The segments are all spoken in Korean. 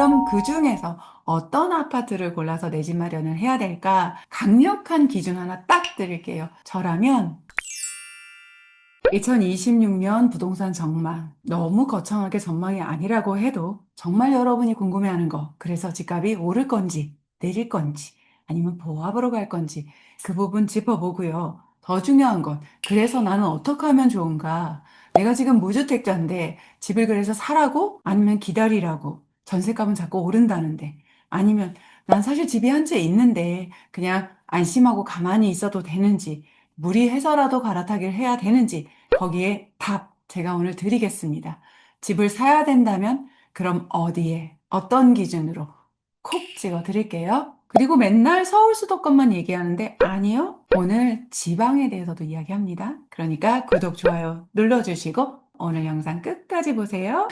그럼 그 중에서 어떤 아파트를 골라서 내 집 마련을 해야 될까? 강력한 기준 하나 딱 드릴게요. 저라면 2026년 부동산 전망, 너무 거창하게 전망이 아니라고 해도 정말 여러분이 궁금해하는 거, 그래서 집값이 오를 건지, 내릴 건지, 아니면 보합으로 갈 건지, 그 부분 짚어보고요. 더 중요한 건, 그래서 나는 어떻게 하면 좋은가? 내가 지금 무주택자인데, 집을 그래서 사라고? 아니면 기다리라고? 전세값은 자꾸 오른다는데, 아니면 난 사실 집이 한 채 있는데, 그냥 안심하고 가만히 있어도 되는지, 무리해서라도 갈아타기를 해야 되는지, 거기에 답 제가 오늘 드리겠습니다. 집을 사야 된다면 그럼 어디에 어떤 기준으로 콕 찍어 드릴게요. 그리고 맨날 서울 수도권만 얘기하는데 아니요. 오늘 지방에 대해서도 이야기합니다. 그러니까 구독, 좋아요 눌러주시고 오늘 영상 끝까지 보세요.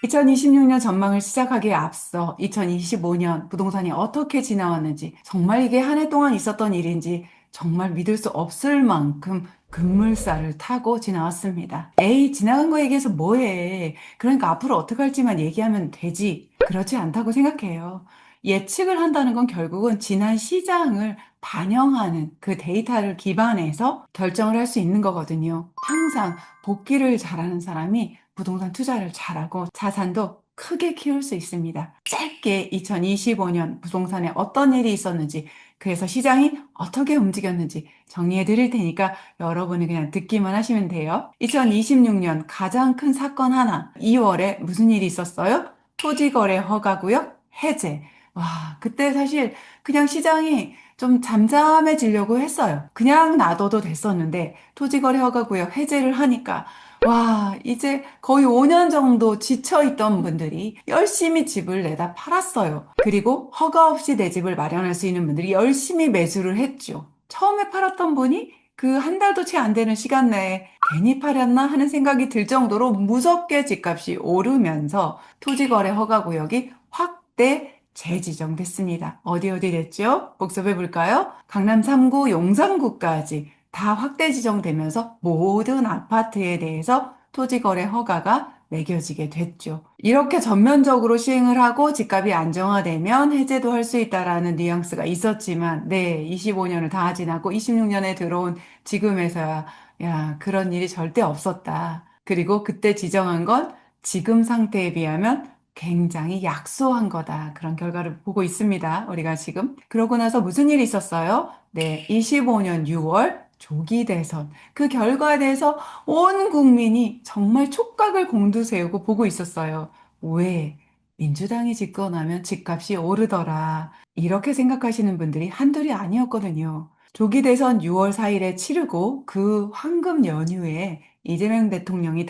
2026년 전망을 시작하기에 앞서 2025년 부동산이 어떻게 지나왔는지, 정말 이게 한 해 동안 있었던 일인지 정말 믿을 수 없을 만큼 급물살을 타고 지나왔습니다. 에이, 지나간 거 얘기해서 뭐해. 그러니까 앞으로 어떻게 할지만 얘기하면 되지. 그렇지 않다고 생각해요. 예측을 한다는 건 결국은 지난 시장을 반영하는 그 데이터를 기반해서 결정을 할 수 있는 거거든요. 항상 복귀를 잘하는 사람이 부동산 투자를 잘하고 자산도 크게 키울 수 있습니다. 짧게 2025년 부동산에 어떤 일이 있었는지, 그래서 시장이 어떻게 움직였는지 정리해 드릴 테니까 여러분이 그냥 듣기만 하시면 돼요. 2026년 가장 큰 사건 하나, 2월에 무슨 일이 있었어요? 토지거래 허가구역 해제. 와, 그때 사실 그냥 시장이 좀 잠잠해지려고 했어요. 그냥 놔둬도 됐었는데 토지거래 허가구역 해제를 하니까 와, 이제 거의 5년 정도 지쳐있던 분들이 열심히 집을 내다 팔았어요. 그리고 허가 없이 내 집을 마련할 수 있는 분들이 열심히 매수를 했죠. 처음에 팔았던 분이 그 한 달도 채 안 되는 시간 내에 괜히 팔았나 하는 생각이 들 정도로 무섭게 집값이 오르면서 토지거래 허가구역이 확대 재지정됐습니다. 어디 됐죠? 복습해 볼까요? 강남 3구, 용산구까지 다 확대 지정되면서 모든 아파트에 대해서 토지거래 허가가 매겨지게 됐죠. 이렇게 전면적으로 시행을 하고 집값이 안정화되면 해제도 할 수 있다라는 뉘앙스가 있었지만, 네, 25년을 다 지나고 26년에 들어온 지금에서야, 야, 그런 일이 절대 없었다. 그리고 그때 지정한 건 지금 상태에 비하면 굉장히 약소한 거다. 그런 결과를 보고 있습니다. 우리가 지금. 그러고 나서 무슨 일이 있었어요? 네, 25년 6월 조기 대선. 그 결과에 대해서 온 국민이 정말 촉각을 곤두세우고 보고 있었어요. 왜? 민주당이 집권하면 집값이 오르더라. 이렇게 생각하시는 분들이 한둘이 아니었거든요. 조기 대선 6월 4일에 치르고 그 황금 연휴에 이재명 대통령이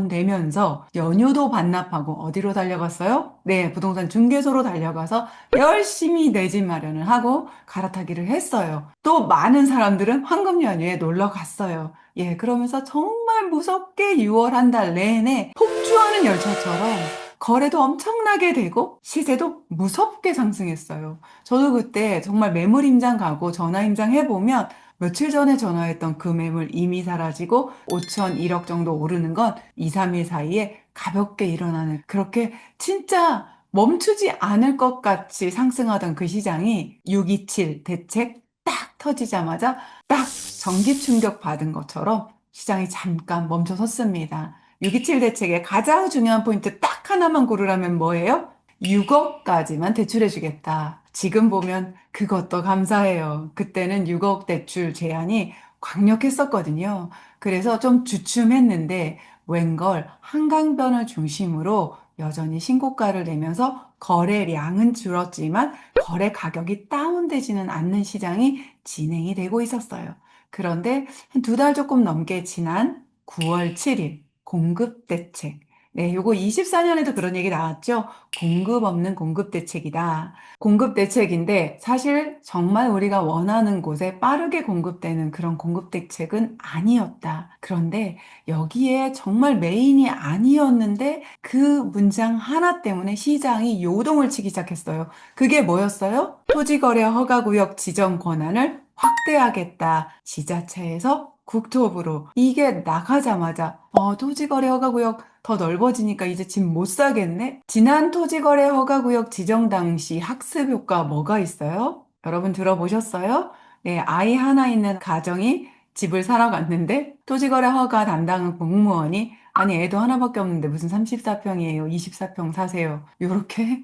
당선되면서 연휴도 반납하고 어디로 달려갔어요? 네, 부동산 중개소로 달려가서 열심히 내 집 마련을 하고 갈아타기를 했어요. 또 많은 사람들은 황금 연휴에 놀러 갔어요. 예, 그러면서 정말 무섭게 6월 한 달 내내 폭주하는 열차처럼 거래도 엄청나게 되고 시세도 무섭게 상승했어요. 저도 그때 정말 매물 임장 가고 전화 임장 해보면 며칠 전에 전화했던 그 매물 이미 사라지고 5천, 1억 정도 오르는 건 2, 3일 사이에 가볍게 일어나는, 그렇게 진짜 멈추지 않을 것 같이 상승하던 그 시장이 627 대책 딱 터지자마자 딱 전기 충격 받은 것처럼 시장이 잠깐 멈춰 섰습니다. 627 대책의 가장 중요한 포인트 딱 하나만 고르라면 뭐예요? 6억까지만 대출해 주겠다. 지금 보면 그것도 감사해요. 그때는 6억 대출 제한이 강력했었거든요. 그래서 좀 주춤했는데 웬걸 한강변을 중심으로 여전히 신고가를 내면서 거래량은 줄었지만 거래 가격이 다운되지는 않는 시장이 진행이 되고 있었어요. 그런데 한 두 달 조금 넘게 지난 9월 7일 공급 대책. 네, 요거 24년에도 그런 얘기 나왔죠. 공급 없는 공급 대책이다. 공급 대책인데 사실 정말 우리가 원하는 곳에 빠르게 공급되는 그런 공급 대책은 아니었다. 그런데 여기에 정말 메인이 아니었는데 그 문장 하나 때문에 시장이 요동을 치기 시작했어요. 그게 뭐였어요? 토지거래 허가구역 지정 권한을 확대하겠다. 지자체에서 국토부로. 이게 나가자마자 토지거래 허가구역 더 넓어지니까 이제 집 못 사겠네? 지난 토지거래 허가구역 지정 당시 학습 효과 뭐가 있어요? 여러분 들어보셨어요? 네, 아이 하나 있는 가정이 집을 사러 갔는데 토지거래 허가 담당 공무원이 아니 애도 하나밖에 없는데 무슨 34평이에요. 24평 사세요. 요렇게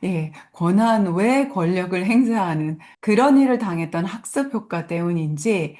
예, 권한 외 권력을 행사하는 그런 일을 당했던 학습 효과 때문인지,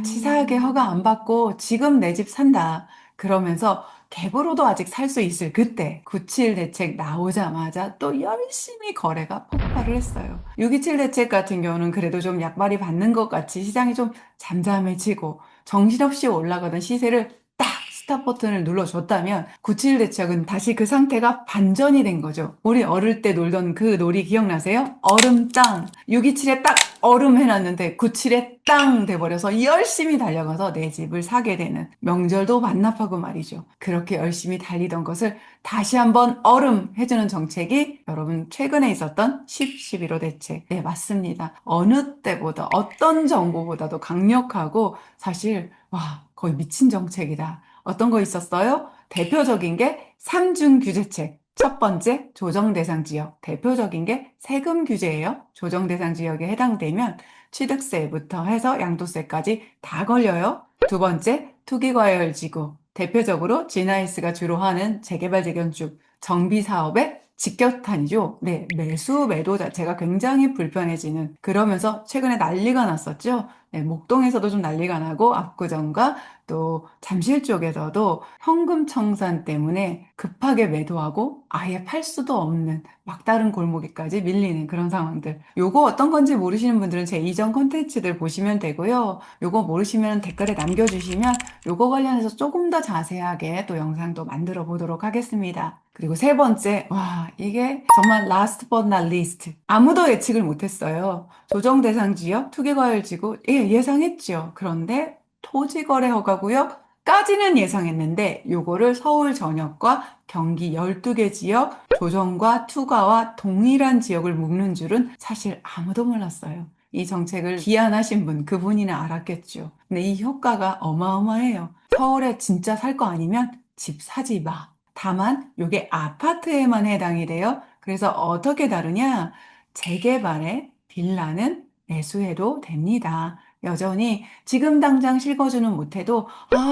치사하게 허가 안 받고 지금 내 집 산다. 그러면서 갭으로도 아직 살 수 있을 그때 9.7 대책 나오자마자 또 열심히 거래가 폭발을 했어요. 6.27 대책 같은 경우는 그래도 좀 약발이 받는 것 같이 시장이 좀 잠잠해지고 정신없이 올라가던 시세를 딱 스탑 버튼을 눌러줬다면 9.7 대책은 다시 그 상태가 반전이 된 거죠. 우리 어릴 때 놀던 그 놀이 기억나세요? 얼음 땅. 6.27에 딱 얼음 해놨는데 9.7에 땅 돼버려서 열심히 달려가서 내 집을 사게 되는 명절도 반납하고 말이죠. 그렇게 열심히 달리던 것을 다시 한번 얼음 해주는 정책이 여러분 최근에 있었던 10.11호 대책. 네, 맞습니다. 어느 때보다 어떤 정부보다도 강력하고 사실 와 거의 미친 정책이다. 어떤 거 있었어요? 대표적인 게 삼중 규제책. 첫 번째, 조정 대상 지역. 대표적인 게 세금 규제예요. 조정 대상 지역에 해당되면 취득세부터 해서 양도세까지 다 걸려요. 두 번째, 투기과열지구. 대표적으로 GNIS가 주로 하는 재개발 재건축 정비 사업의 직격탄이죠. 네, 매수 매도 자체가 굉장히 불편해지는 그러면서 최근에 난리가 났었죠. 네, 목동에서도 좀 난리가 나고 압구정과 또 잠실 쪽에서도 현금 청산 때문에 급하게 매도하고 아예 팔 수도 없는 막다른 골목에까지 밀리는 그런 상황들. 요거 어떤 건지 모르시는 분들은 제 이전 컨텐츠들 보시면 되고요. 요거 모르시면 댓글에 남겨주시면 요거 관련해서 조금 더 자세하게 또 영상도 만들어 보도록 하겠습니다. 그리고 세 번째, 와, 이게 정말 last but not least. 아무도 예측을 못했어요. 조정 대상 지역, 투기과열지구, 예상했죠. 그런데 토지거래 허가구역까지는 예상했는데 요거를 서울 전역과 경기 12개 지역 조정과 투가와 동일한 지역을 묶는 줄은 사실 아무도 몰랐어요. 이 정책을 기한하신 분, 그분이나 알았겠죠. 근데 이 효과가 어마어마해요. 서울에 진짜 살 거 아니면 집 사지 마. 다만 요게 아파트에만 해당이 돼요. 그래서 어떻게 다르냐? 재개발에 빌라는 매수해도 됩니다. 여전히 지금 당장 실거주는 못해도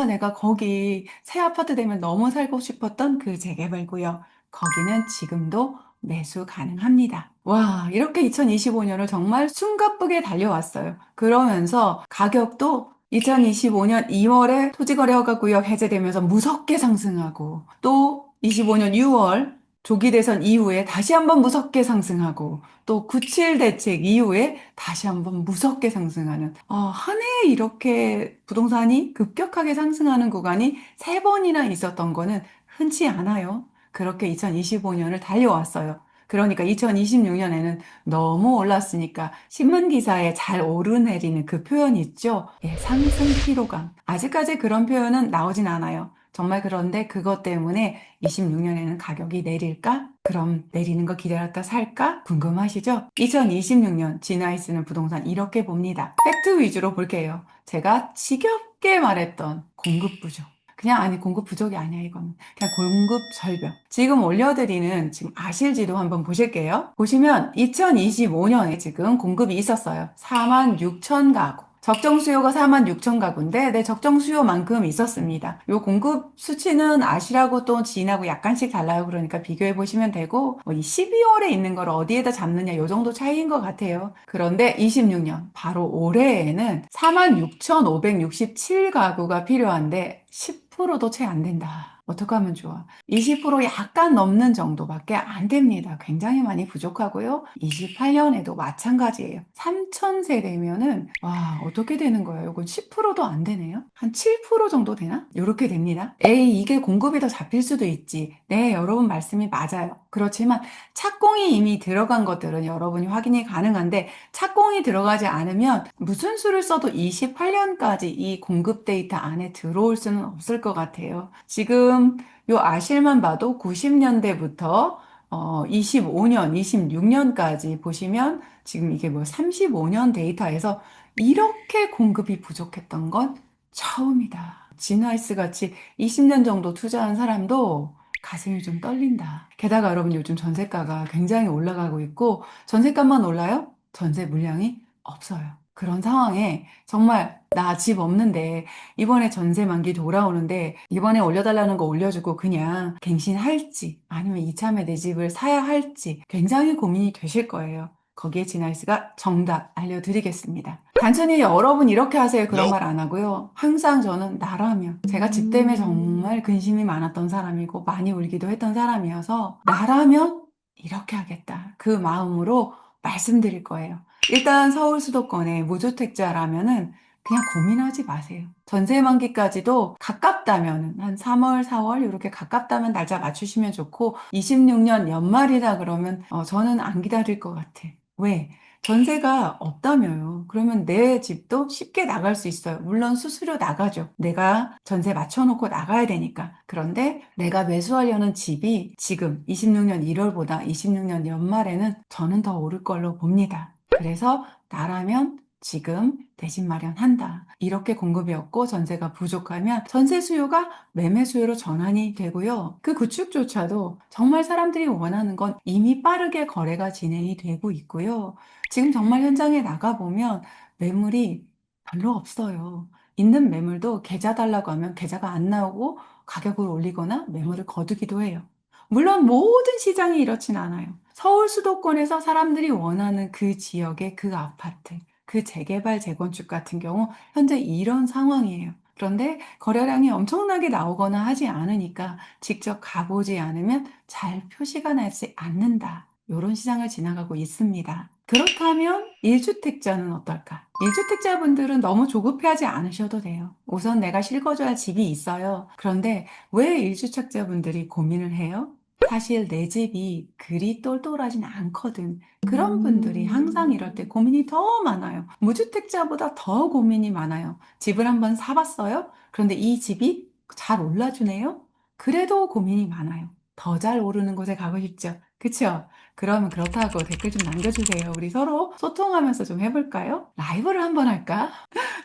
내가 거기 새 아파트 되면 너무 살고 싶었던 그 재개발 구역 거기는 지금도 매수 가능합니다. 와, 이렇게 2025년을 정말 숨가쁘게 달려왔어요. 그러면서 가격도 2025년 2월에 토지거래 허가구역 해제되면서 무섭게 상승하고 또 25년 6월 조기 대선 이후에 다시 한번 무섭게 상승하고 또 9.7 대책 이후에 다시 한번 무섭게 상승하는 한 해에 이렇게 부동산이 급격하게 상승하는 구간이 세 번이나 있었던 거는 흔치 않아요. 그렇게 2025년을 달려왔어요. 그러니까 2026년에는 너무 올랐으니까 신문 기사에 잘 오르내리는 그 표현 있죠? 예, 상승 피로감. 아직까지 그런 표현은 나오진 않아요. 정말 그런데 그것 때문에 26년에는 가격이 내릴까? 그럼 내리는 거 기다렸다 살까? 궁금하시죠? 2026년 지나이스는 부동산 이렇게 봅니다. 팩트 위주로 볼게요. 제가 지겹게 말했던 공급 부족. 아니 공급 부족이 아니야 이거는. 그냥 공급 절벽. 지금 올려드리는 지금 아실지도 한번 보실게요. 보시면 2025년에 지금 공급이 있었어요. 4만 6천 가구. 적정 수요가 4만 6천 가구인데, 네, 적정 수요만큼 있었습니다. 요 공급 수치는 아시라고 또 지인하고 약간씩 달라요. 그러니까 비교해 보시면 되고, 이 12월에 있는 걸 어디에다 잡느냐, 요 정도 차이인 것 같아요. 그런데 26년, 바로 올해에는 4만 6,567 가구가 필요한데, 10%도 채 안 된다. 어떻게 하면 좋아? 20% 약간 넘는 정도밖에 안 됩니다. 굉장히 많이 부족하고요. 28년에도 마찬가지예요. 3,000세대면은 어떻게 되는 거예요? 이건 10%도 안 되네요. 한 7% 정도 되나? 이렇게 됩니다. 에이, 이게 공급이 더 잡힐 수도 있지. 네, 여러분 말씀이 맞아요. 그렇지만 착공이 이미 들어간 것들은 여러분이 확인이 가능한데 착공이 들어가지 않으면 무슨 수를 써도 28년까지 이 공급 데이터 안에 들어올 수는 없을 것 같아요. 지금 요 아실만 봐도 90년대부터 25년, 26년까지 보시면 지금 이게 뭐 35년 데이터에서 이렇게 공급이 부족했던 건 처음이다. 지나이스 같이 20년 정도 투자한 사람도 가슴이 좀 떨린다. 게다가 여러분 요즘 전세가가 굉장히 올라가고 있고 전세값만 올라요? 전세 물량이 없어요. 그런 상황에 정말 나 집 없는데 이번에 전세 만기 돌아오는데 이번에 올려달라는 거 올려주고 그냥 갱신할지 아니면 이참에 내 집을 사야 할지 굉장히 고민이 되실 거예요. 거기에 지나이스가 정답 알려드리겠습니다. 단순히 여러분 이렇게 하세요 그런 말 안 하고요. 항상 저는 나라면 제가 집 때문에 정말 근심이 많았던 사람이고 많이 울기도 했던 사람이어서 나라면 이렇게 하겠다. 그 마음으로 말씀드릴 거예요. 일단 서울 수도권의 무주택자라면은 그냥 고민하지 마세요. 전세 만기까지도 가깝다면 한 3월, 4월 이렇게 가깝다면 날짜 맞추시면 좋고 26년 연말이다 그러면 저는 안 기다릴 것 같아. 왜? 전세가 없다며요. 그러면 내 집도 쉽게 나갈 수 있어요. 물론 수수료 나가죠. 내가 전세 맞춰놓고 나가야 되니까. 그런데 내가 매수하려는 집이 지금 26년 1월보다 26년 연말에는 저는 더 오를 걸로 봅니다. 그래서 나라면 지금 내 집 마련한다. 이렇게 공급이 없고 전세가 부족하면 전세 수요가 매매 수요로 전환이 되고요. 그 구축조차도 정말 사람들이 원하는 건 이미 빠르게 거래가 진행이 되고 있고요. 지금 정말 현장에 나가보면 매물이 별로 없어요. 있는 매물도 계좌 달라고 하면 계좌가 안 나오고 가격을 올리거나 매물을 거두기도 해요. 물론 모든 시장이 이렇진 않아요. 서울 수도권에서 사람들이 원하는 그 지역의 그 아파트, 그 재개발, 재건축 같은 경우 현재 이런 상황이에요. 그런데 거래량이 엄청나게 나오거나 하지 않으니까 직접 가보지 않으면 잘 표시가 나지 않는다. 이런 시장을 지나가고 있습니다. 그렇다면 1주택자는 어떨까? 1주택자분들은 너무 조급해하지 않으셔도 돼요. 우선 내가 실거주할 집이 있어요. 그런데 왜 1주택자분들이 고민을 해요? 사실 내 집이 그리 똘똘하진 않거든. 그런 분들이 항상 이럴 때 고민이 더 많아요. 무주택자보다 더 고민이 많아요. 집을 한번 사봤어요? 그런데 이 집이 잘 올라주네요? 그래도 고민이 많아요. 더 잘 오르는 곳에 가고 싶죠. 그쵸? 그러면 그렇다고 댓글 좀 남겨주세요. 우리 서로 소통하면서 좀 해볼까요? 라이브를 한번 할까?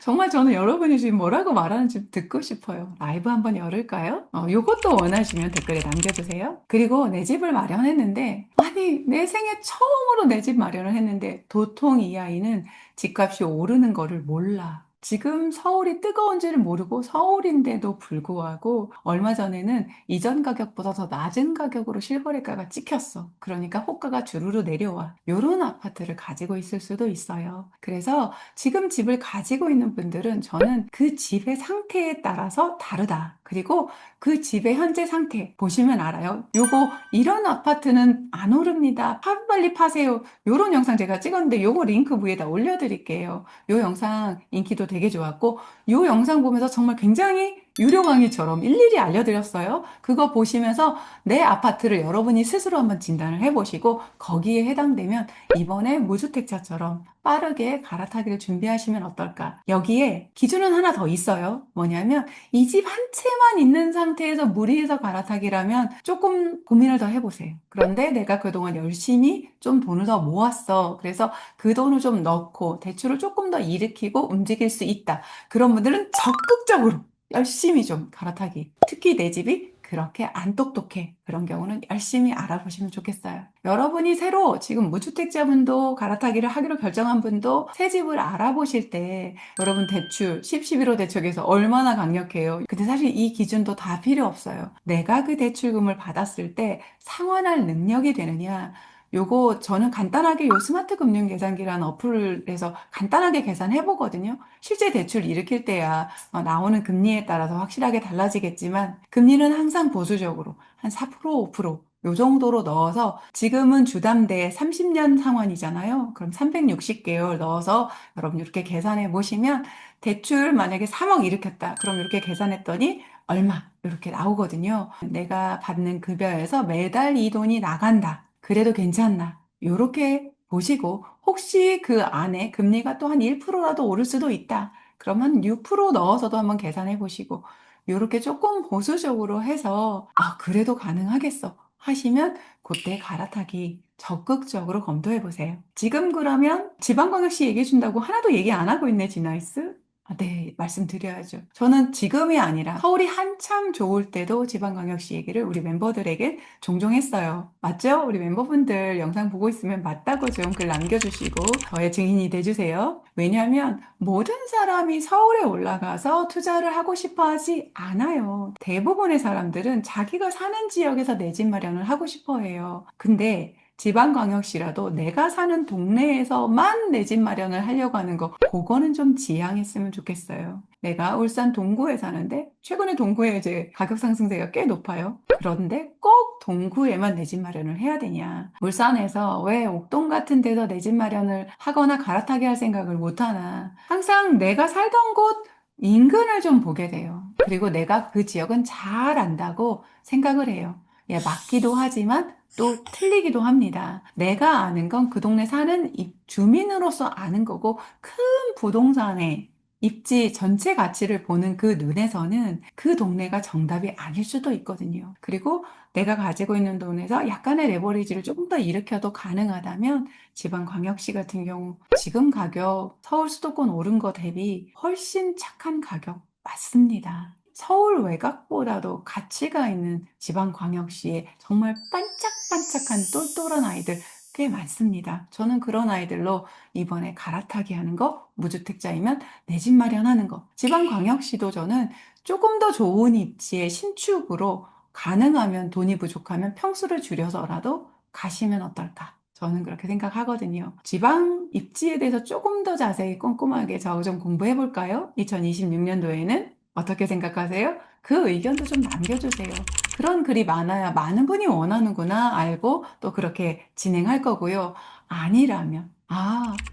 정말 저는 여러분이 지금 뭐라고 말하는지 듣고 싶어요. 라이브 한번 열을까요? 요것도 원하시면 댓글에 남겨주세요. 그리고 내 집을 마련했는데, 아니, 내 생애 처음으로 내 집 마련을 했는데, 도통 이 아이는 집값이 오르는 거를 몰라. 지금 서울이 뜨거운지를 모르고 서울인데도 불구하고 얼마 전에는 이전 가격보다 더 낮은 가격으로 실거래가가 찍혔어. 그러니까 호가가 주르르 내려와. 요런 아파트를 가지고 있을 수도 있어요. 그래서 지금 집을 가지고 있는 분들은 저는 그 집의 상태에 따라서 다르다. 그리고 그 집의 현재 상태 보시면 알아요. 요거 이런 아파트는 안 오릅니다. 빨리 파세요. 요런 영상 제가 찍었는데 요거 링크 위에다 올려드릴게요. 요 영상 인기도 되게 좋았고 요 영상 보면서 정말 굉장히 유료 강의처럼 일일이 알려드렸어요. 그거 보시면서 내 아파트를 여러분이 스스로 한번 진단을 해보시고 거기에 해당되면 이번에 무주택자처럼 빠르게 갈아타기를 준비하시면 어떨까? 여기에 기준은 하나 더 있어요. 뭐냐면 이 집 한 채만 있는 상태에서 무리해서 갈아타기라면 조금 고민을 더 해보세요. 그런데 내가 그동안 열심히 좀 돈을 더 모았어. 그래서 그 돈을 좀 넣고 대출을 조금 더 일으키고 움직일 수 있다. 그런 분들은 적극적으로 열심히 좀 갈아타기. 특히 내 집이 그렇게 안 똑똑해. 그런 경우는 열심히 알아보시면 좋겠어요. 여러분이 새로 지금 무주택자분도 갈아타기를 하기로 결정한 분도 새 집을 알아보실 때 여러분 대출 10, 11호 대책에서 얼마나 강력해요. 근데 사실 이 기준도 다 필요 없어요. 내가 그 대출금을 받았을 때 상환할 능력이 되느냐 요거 저는 간단하게 요 스마트 금융 계산기라는 어플에서 간단하게 계산해 보거든요. 실제 대출 일으킬 때야 나오는 금리에 따라서 확실하게 달라지겠지만 금리는 항상 보수적으로 한 4%, 5%요 정도로 넣어서 지금은 주담대 30년 상환이잖아요. 그럼 360개월 넣어서 여러분 이렇게 계산해 보시면 대출 만약에 3억 일으켰다. 그럼 이렇게 계산했더니 얼마 이렇게 나오거든요. 내가 받는 급여에서 매달 이 돈이 나간다. 그래도 괜찮나? 이렇게 보시고 혹시 그 안에 금리가 또 한 1%라도 오를 수도 있다. 그러면 6% 넣어서도 한번 계산해 보시고 이렇게 조금 보수적으로 해서 그래도 가능하겠어 하시면 그때 갈아타기 적극적으로 검토해 보세요. 지금 그러면 지방광역시 얘기해 준다고 하나도 얘기 안 하고 있네, 지나이스? 네, 말씀드려야죠. 저는 지금이 아니라 서울이 한참 좋을 때도 지방광역시 얘기를 우리 멤버들에게 종종 했어요. 맞죠? 우리 멤버분들 영상 보고 있으면 맞다고 좀 글 남겨주시고 저의 증인이 돼주세요. 왜냐하면 모든 사람이 서울에 올라가서 투자를 하고 싶어 하지 않아요. 대부분의 사람들은 자기가 사는 지역에서 내 집 마련을 하고 싶어 해요. 근데 지방광역시라도 내가 사는 동네에서만 내 집 마련을 하려고 하는 거, 그거는 좀 지양했으면 좋겠어요. 내가 울산 동구에 사는데, 최근에 동구에 이제 가격 상승세가 꽤 높아요. 그런데 꼭 동구에만 내 집 마련을 해야 되냐. 울산에서 왜 옥동 같은 데서 내 집 마련을 하거나 갈아타게 할 생각을 못 하나. 항상 내가 살던 곳 인근을 좀 보게 돼요. 그리고 내가 그 지역은 잘 안다고 생각을 해요. 예, 맞기도 하지만 또 틀리기도 합니다. 내가 아는 건 그 동네 사는 주민으로서 아는 거고, 큰 부동산의 입지 전체 가치를 보는 그 눈에서는 그 동네가 정답이 아닐 수도 있거든요. 그리고 내가 가지고 있는 돈에서 약간의 레버리지를 조금 더 일으켜도 가능하다면 지방광역시 같은 경우 지금 가격 서울 수도권 오른 거 대비 훨씬 착한 가격 맞습니다. 서울 외곽보다도 가치가 있는 지방광역시에 정말 반짝반짝한 똘똘한 아이들 꽤 많습니다. 저는 그런 아이들로 이번에 갈아타기 하는 거, 무주택자이면 내 집 마련하는 거, 지방광역시도 저는 조금 더 좋은 입지의 신축으로 가능하면 돈이 부족하면 평수를 줄여서라도 가시면 어떨까? 저는 그렇게 생각하거든요. 지방 입지에 대해서 조금 더 자세히 꼼꼼하게 저 좀 공부해 볼까요? 2026년도에는 어떻게 생각하세요? 그 의견도 좀 남겨주세요. 그런 글이 많아야 많은 분이 원하는구나 알고 또 그렇게 진행할 거고요. 아니라면,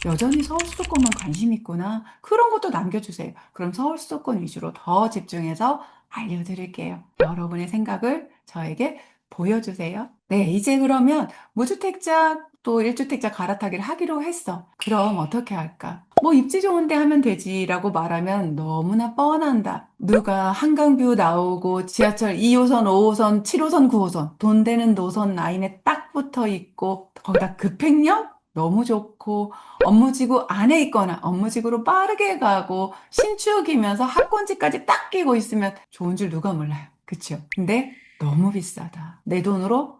여전히 서울 수도권만 관심 있구나. 그런 것도 남겨주세요. 그럼 서울 수도권 위주로 더 집중해서 알려드릴게요. 여러분의 생각을 저에게 보여주세요. 네, 이제 그러면 무주택자 또 1주택자 갈아타기를 하기로 했어. 그럼 어떻게 할까? 뭐 입지 좋은데 하면 되지라고 말하면 너무나 뻔한다. 누가 한강뷰 나오고 지하철 2호선, 5호선, 7호선, 9호선 돈 되는 노선 라인에 딱 붙어 있고 거기다 급행력 너무 좋고 업무지구 안에 있거나 업무지구로 빠르게 가고 신축이면서 학군지까지 딱 끼고 있으면 좋은 줄 누가 몰라요. 그쵸? 근데 너무 비싸다. 내 돈으로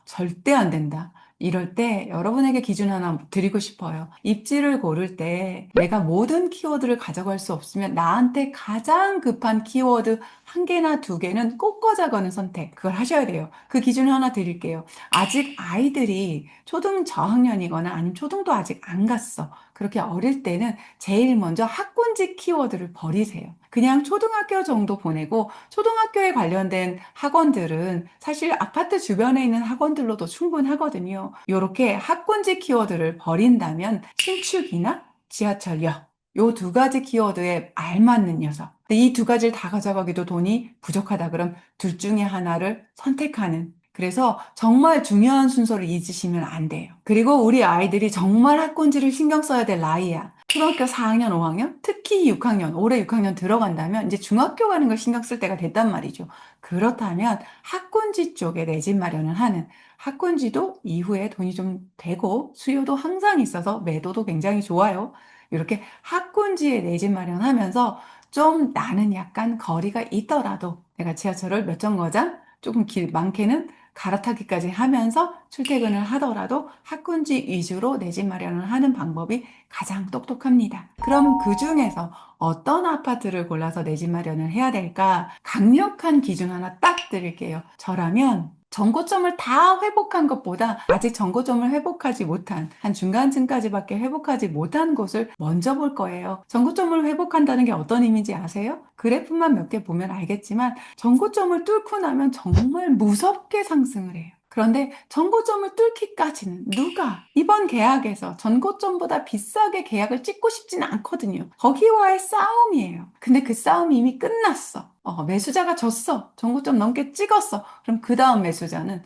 절대 안 된다. 이럴 때 여러분에게 기준 하나 드리고 싶어요. 입지를 고를 때 내가 모든 키워드를 가져갈 수 없으면 나한테 가장 급한 키워드 한 개나 두 개는 꼭 꽂아가는 선택. 그걸 하셔야 돼요. 그 기준 하나 드릴게요. 아직 아이들이 초등 저학년이거나 아니면 초등도 아직 안 갔어. 그렇게 어릴 때는 제일 먼저 학군지 키워드를 버리세요. 그냥 초등학교 정도 보내고 초등학교에 관련된 학원들은 사실 아파트 주변에 있는 학원들로도 충분하거든요. 이렇게 학군지 키워드를 버린다면 신축이나 지하철역 요 두 가지 키워드에 알맞는 녀석. 이 두 가지를 다 가져가기도 돈이 부족하다 그럼 둘 중에 하나를 선택하는. 그래서 정말 중요한 순서를 잊으시면 안 돼요. 그리고 우리 아이들이 정말 학군지를 신경 써야 될 나이야. 초등학교 4학년, 5학년, 특히 6학년, 올해 6학년 들어간다면 이제 중학교 가는 걸 신경 쓸 때가 됐단 말이죠. 그렇다면 학군지 쪽에 내 집 마련을 하는 학군지도 이후에 돈이 좀 되고 수요도 항상 있어서 매도도 굉장히 좋아요. 이렇게 학군지에 내 집 마련하면서 좀 나는 약간 거리가 있더라도 내가 지하철을 몇 정거장 조금 많게는 갈아타기까지 하면서 출퇴근을 하더라도 학군지 위주로 내 집 마련을 하는 방법이 가장 똑똑합니다. 그럼 그 중에서 어떤 아파트를 골라서 내 집 마련을 해야 될까? 강력한 기준 하나 딱 드릴게요. 저라면 전고점을 다 회복한 것보다 아직 전고점을 회복하지 못한 한 중간층까지밖에 회복하지 못한 곳을 먼저 볼 거예요. 전고점을 회복한다는 게 어떤 의미인지 아세요? 그래프만 몇 개 보면 알겠지만 전고점을 뚫고 나면 정말 무섭게 상승을 해요. 그런데 전고점을 뚫기까지는 누가 이번 계약에서 전고점보다 비싸게 계약을 찍고 싶지는 않거든요. 거기와의 싸움이에요. 근데 그 싸움이 이미 끝났어. 매수자가 졌어. 전고점 넘게 찍었어. 그럼 그 다음 매수자는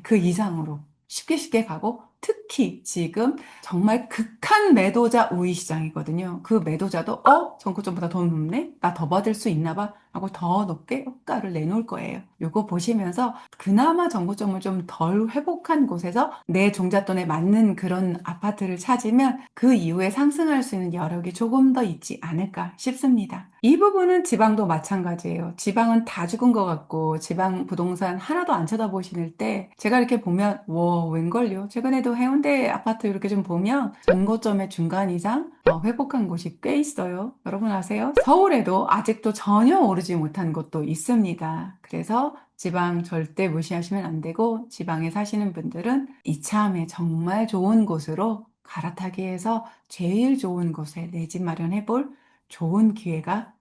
그 이상으로 쉽게 쉽게 가고 특히 지금 정말 극한 매도자 우위 시장이거든요. 그 매도자도 전고점보다 더 높네? 나 더 받을 수 있나 봐. 하고 더 높게 효과를 내놓을 거예요. 요거 보시면서 그나마 정보점을 좀 덜 회복한 곳에서 내 종잣돈에 맞는 그런 아파트를 찾으면 그 이후에 상승할 수 있는 여력이 조금 더 있지 않을까 싶습니다. 이 부분은 지방도 마찬가지예요. 지방은 다 죽은 것 같고 지방 부동산 하나도 안 쳐다보실 때 제가 이렇게 보면 와 웬걸요? 최근에도 해운대 아파트 이렇게 좀 보면 전고점의 중간 이상 회복한 곳이 꽤 있어요. 여러분 아세요? 서울에도 아직도 전혀 오르지 못한 곳도 있습니다. 그래서 지방 절대 무시하시면 안 되고 지방에 사시는 분들은 이참에 정말 좋은 곳으로 갈아타기 위해서 제일 좋은 곳에 내 집 마련해 볼 좋은 기회가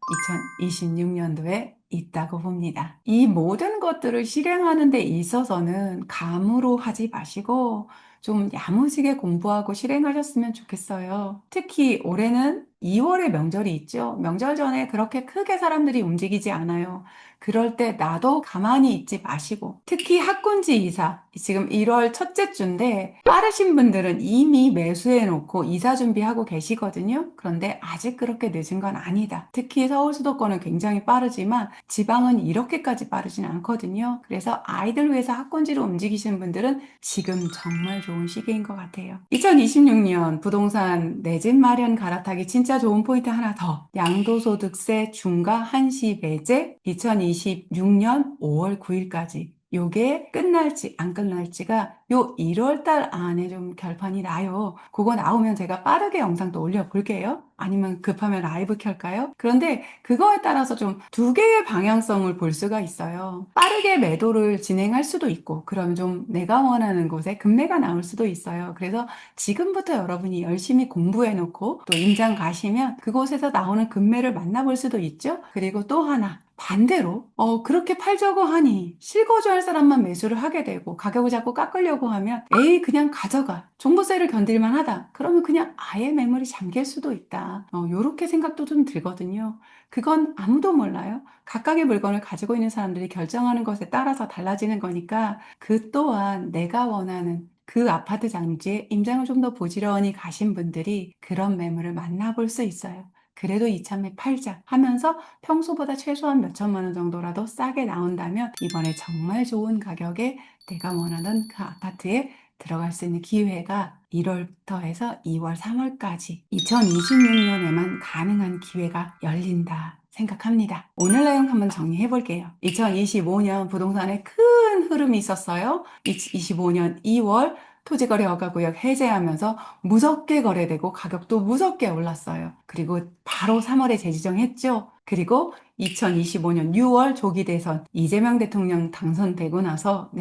2026년도에 있다고 봅니다. 이 모든 것들을 실행하는 데 있어서는 감으로 하지 마시고 좀 야무지게 공부하고 실행하셨으면 좋겠어요. 특히 올해는 2월에 명절이 있죠. 명절 전에 그렇게 크게 사람들이 움직이지 않아요. 그럴 때 나도 가만히 있지 마시고 특히 학군지 이사 지금 1월 첫째 주인데 빠르신 분들은 이미 매수해 놓고 이사 준비하고 계시거든요. 그런데 아직 그렇게 늦은 건 아니다. 특히 서울 수도권은 굉장히 빠르지만 지방은 이렇게까지 빠르진 않거든요. 그래서 아이들 위해서 학군지로 움직이시는 분들은 지금 정말 좋은 시기인 것 같아요. 2026년 부동산 내 집 마련 갈아타기 진짜 좋은 포인트 하나 더. 양도소득세 중과 한시 배제 2026년 5월 9일까지. 요게 끝날지 안 끝날지가 요 1월 달 안에 좀 결판이 나요. 그거 나오면 제가 빠르게 영상도 올려볼게요. 아니면 급하면 라이브 켤까요? 그런데 그거에 따라서 좀 두 개의 방향성을 볼 수가 있어요. 빠르게 매도를 진행할 수도 있고, 그럼 좀 내가 원하는 곳에 급매가 나올 수도 있어요. 그래서 지금부터 여러분이 열심히 공부해놓고 또 임장 가시면 그곳에서 나오는 급매를 만나볼 수도 있죠. 그리고 또 하나. 반대로 그렇게 팔자고 하니 실거주할 사람만 매수를 하게 되고 가격을 자꾸 깎으려고 하면 에이 그냥 가져가 종부세를 견딜만 하다 그러면 그냥 아예 매물이 잠길 수도 있다 요렇게 생각도 좀 들거든요. 그건 아무도 몰라요. 각각의 물건을 가지고 있는 사람들이 결정하는 것에 따라서 달라지는 거니까 그 또한 내가 원하는 그 아파트 단지에 임장을 좀 더 부지런히 가신 분들이 그런 매물을 만나볼 수 있어요. 그래도 이참에 팔자 하면서 평소보다 최소한 몇 천만 원 정도라도 싸게 나온다면 이번에 정말 좋은 가격에 내가 원하는 그 아파트에 들어갈 수 있는 기회가 1월부터 해서 2월, 3월까지 2026년에만 가능한 기회가 열린다 생각합니다. 오늘 내용 한번 정리해 볼게요. 2025년 부동산에 큰 흐름이 있었어요. 2025년 2월 토지거래 허가구역 해제하면서 무섭게 거래되고 가격도 무섭게 올랐어요. 그리고 바로 3월에 재지정했죠. 그리고 2025년 6월 조기 대선 이재명 대통령 당선되고 나서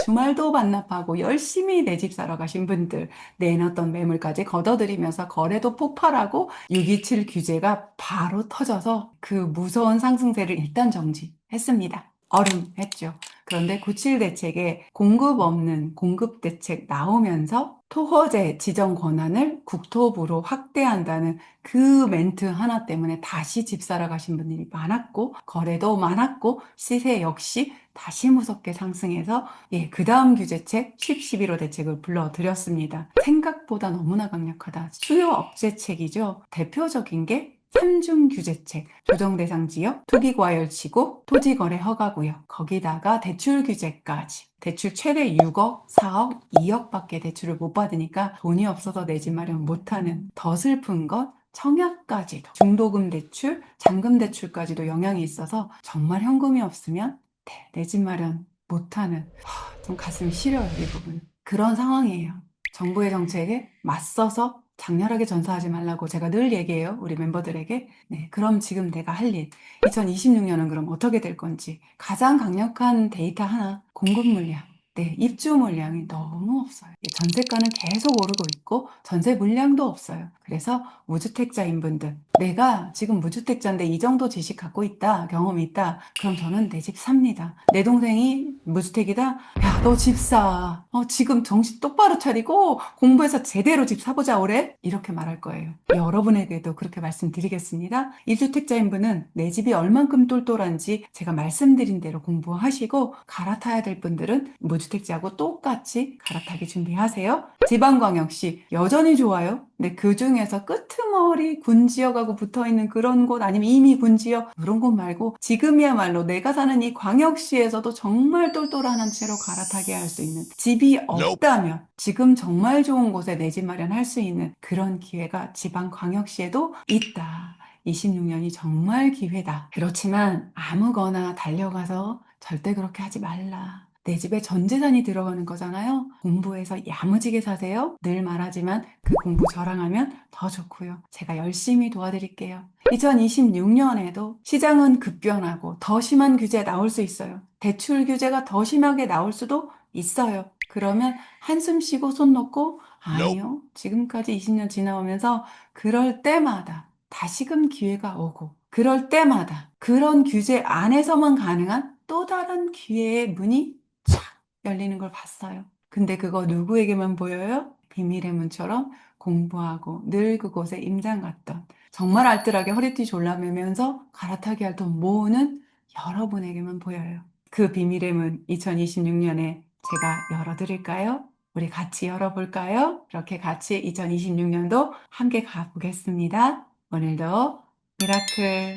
주말도 반납하고 열심히 내 집 사러 가신 분들 내놨던 매물까지 걷어들이면서 거래도 폭발하고 627 규제가 바로 터져서 그 무서운 상승세를 일단 정지했습니다. 얼음했죠. 그런데 97 대책에 공급 없는 공급 대책 나오면서 토호제 지정 권한을 국토부로 확대한다는 그 멘트 하나 때문에 다시 집 사러 가신 분들이 많았고 거래도 많았고 시세 역시 다시 무섭게 상승해서 그 다음 규제책 10.11호 대책을 불러드렸습니다. 생각보다 너무나 강력하다. 수요 억제책이죠. 대표적인 게 3중 규제책, 조정 대상 지역, 투기 과열지구, 토지거래 허가구역, 거기다가 대출 규제까지. 대출 최대 6억, 4억, 2억밖에 대출을 못 받으니까 돈이 없어서 내 집 마련 못하는 더 슬픈 건 청약까지도 중도금 대출, 잔금 대출까지도 영향이 있어서 정말 현금이 없으면 내 집 마련 못하는 좀 가슴이 시려요 이 부분. 그런 상황이에요. 정부의 정책에 맞서서 장렬하게 전사하지 말라고 제가 늘 얘기해요. 우리 멤버들에게. 네, 그럼 지금 내가 할 일. 2026년은 그럼 어떻게 될 건지. 가장 강력한 데이터 하나. 공급 물량. 네, 입주 물량이 너무 없어요. 전세가는 계속 오르고 있고 전세 물량도 없어요. 그래서 무주택자인 분들, 내가 지금 무주택자인데 이 정도 지식 갖고 있다, 경험이 있다, 그럼 저는 내 집 삽니다. 내 동생이 무주택이다? 야, 너 집 사. 지금 정신 똑바로 차리고 공부해서 제대로 집 사보자, 올해? 이렇게 말할 거예요. 여러분에게도 그렇게 말씀드리겠습니다. 1주택자인 분은 내 집이 얼만큼 똘똘한지 제가 말씀드린 대로 공부하시고 갈아타야 될 분들은 무주택자하고 똑같이 갈아타기 준비하세요. 지방광역시 여전히 좋아요. 근데 그 중에서 끄트머리 군 지역하고 대학하고 붙어 있는 그런 곳 아니면 이미 군지역 그런 곳 말고 지금이야말로 내가 사는 이 광역시에서도 정말 똘똘한 한 채로 갈아타게 할 수 있는 집이 없다면 지금 정말 좋은 곳에 내 집 마련할 수 있는 그런 기회가 지방 광역시에도 있다. 26년이 정말 기회다. 그렇지만 아무거나 달려가서 절대 그렇게 하지 말라. 내 집에 전 재산이 들어가는 거잖아요. 공부해서 야무지게 사세요. 늘 말하지만 그 공부 저랑하면 더 좋고요. 제가 열심히 도와드릴게요. 2026년에도 시장은 급변하고 더 심한 규제 나올 수 있어요. 대출 규제가 더 심하게 나올 수도 있어요. 그러면 한숨 쉬고 손 놓고 아니요. 지금까지 20년 지나오면서 그럴 때마다 다시금 기회가 오고 그럴 때마다 그런 규제 안에서만 가능한 또 다른 기회의 문이 쫙 열리는 걸 봤어요. 근데 그거 누구에게만 보여요? 비밀의 문처럼 공부하고 늘 그곳에 임장 갔던 정말 알뜰하게 허리띠 졸라매면서 갈아타기 할 돈 모으는 여러분에게만 보여요. 그 비밀의 문 2026년에 제가 열어드릴까요? 우리 같이 열어볼까요? 이렇게 같이 2026년도 함께 가보겠습니다. 오늘도 미라클